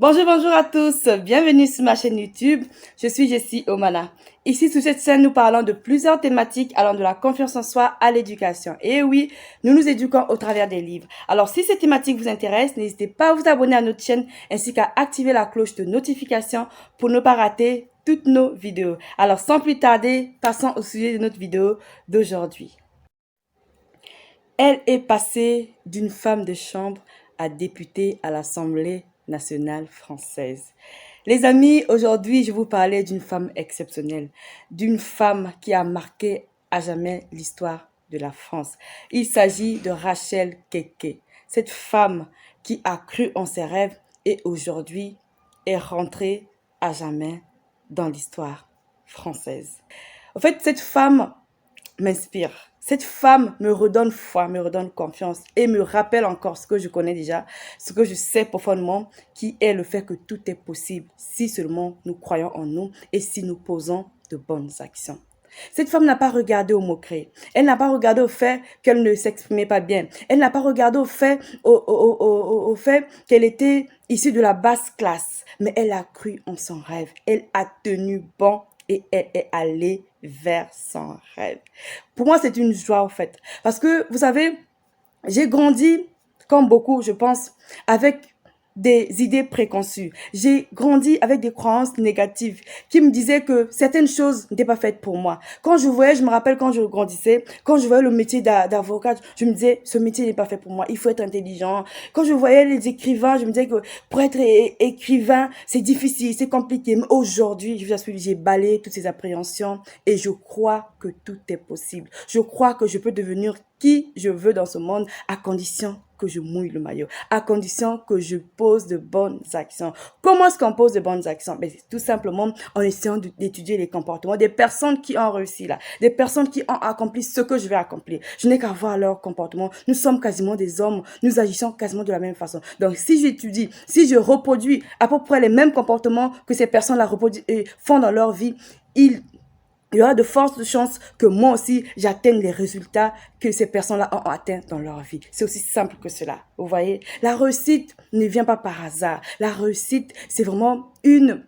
Bonjour, bonjour à tous, bienvenue sur ma chaîne YouTube. Je suis Jessie Omana. Ici, sur cette chaîne, nous parlons de plusieurs thématiques allant de la confiance en soi à l'éducation. Et oui, nous nous éduquons au travers des livres. Alors, si ces thématiques vous intéressent, n'hésitez pas à vous abonner à notre chaîne ainsi qu'à activer la cloche de notification pour ne pas rater toutes nos vidéos. Alors, sans plus tarder, passons au sujet de notre vidéo d'aujourd'hui. Elle est passée d'une femme de chambre à députée à l'Assemblée nationale française. Les amis, aujourd'hui, je vous parlais d'une femme exceptionnelle, d'une femme qui a marqué à jamais l'histoire de la France. Il s'agit de Rachel Keke, cette femme qui a cru en ses rêves et aujourd'hui est rentrée à jamais dans l'histoire française. En fait, cette femme m'inspire. Cette femme me redonne foi, me redonne confiance et me rappelle encore ce que je connais déjà, ce que je sais profondément, qui est le fait que tout est possible si seulement nous croyons en nous et si nous posons de bonnes actions. Cette femme n'a pas regardé aux moqueries. Elle n'a pas regardé au fait qu'elle ne s'exprimait pas bien. Elle n'a pas regardé au fait qu'elle était issue de la basse classe. Mais elle a cru en son rêve. Elle a tenu bon et elle est allée vers son rêve. Pour moi, c'est une joie, en fait. Parce que, vous savez, j'ai grandi, comme beaucoup, je pense, avec des idées préconçues. J'ai grandi avec des croyances négatives qui me disaient que certaines choses n'étaient pas faites pour moi. Quand je voyais, je me rappelle quand je grandissais, quand je voyais le métier d'avocat, je me disais, ce métier n'est pas fait pour moi, il faut être intelligent. Quand je voyais les écrivains, je me disais que pour être écrivain, c'est difficile, c'est compliqué. Mais aujourd'hui, je vous assure, j'ai balayé toutes ces appréhensions et je crois que tout est possible. Je crois que je peux devenir qui je veux dans ce monde à condition que je mouille le maillot, à condition que je pose de bonnes actions. Comment est-ce qu'on pose de bonnes actions? Ben, c'est tout simplement en essayant d'étudier les comportements des personnes qui ont réussi là, des personnes qui ont accompli ce que je vais accomplir. Je n'ai qu'à voir leur comportement. Nous sommes quasiment des hommes, nous agissons quasiment de la même façon. Donc, si j'étudie, si je reproduis à peu près les mêmes comportements que ces personnes-là font dans leur vie, il y aura de fortes chances que moi aussi, j'atteigne les résultats que ces personnes-là ont atteints dans leur vie. C'est aussi simple que cela. Vous voyez, la réussite ne vient pas par hasard. La réussite, c'est vraiment une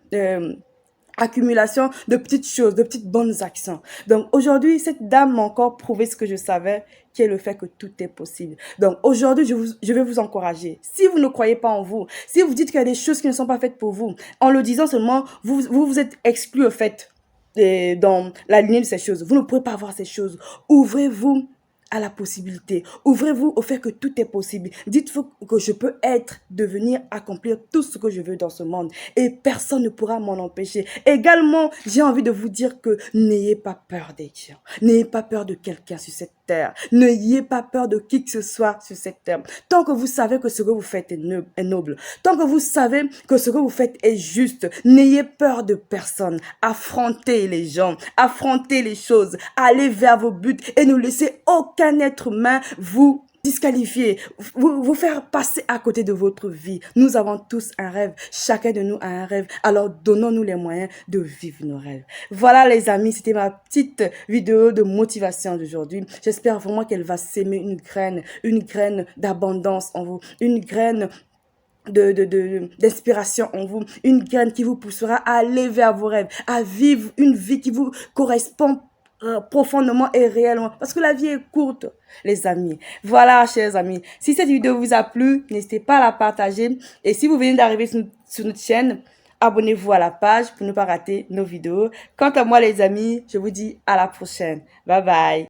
accumulation de petites choses, de petites bonnes actions. Donc aujourd'hui, cette dame m'a encore prouvé ce que je savais, qui est le fait que tout est possible. Donc aujourd'hui, je vais vous encourager. Si vous ne croyez pas en vous, si vous dites qu'il y a des choses qui ne sont pas faites pour vous, en le disant seulement, vous êtes exclu au fait dans la lignée de ces choses. Vous ne pouvez pas avoir ces choses. Ouvrez-vous à la possibilité. Ouvrez-vous au fait que tout est possible. Dites-vous que je peux être, devenir, accomplir tout ce que je veux dans ce monde. Et personne ne pourra m'en empêcher. Également, j'ai envie de vous dire que n'ayez pas peur des gens. N'ayez pas peur de quelqu'un sur cette terre. N'ayez pas peur de qui que ce soit sur cette terre. Tant que vous savez que ce que vous faites est noble. Tant que vous savez que ce que vous faites est juste. N'ayez peur de personne. Affrontez les gens. Affrontez les choses. Allez vers vos buts et ne laissez aucun être humain vous disqualifier, vous faire passer à côté de votre vie. Nous avons tous un rêve. Chacun de nous a un rêve. Alors, donnons-nous les moyens de vivre nos rêves. Voilà, les amis, c'était ma petite vidéo de motivation d'aujourd'hui. J'espère vraiment qu'elle va s'aimer une graine d'abondance en vous, une graine d'inspiration en vous, une graine qui vous poussera à aller vers vos rêves, à vivre une vie qui vous correspond profondément et réellement. Parce que la vie est courte, les amis. Voilà, chers amis. Si cette vidéo vous a plu, n'hésitez pas à la partager. Et si vous venez d'arriver sur notre chaîne, abonnez-vous à la page pour ne pas rater nos vidéos. Quant à moi, les amis, je vous dis à la prochaine. Bye bye.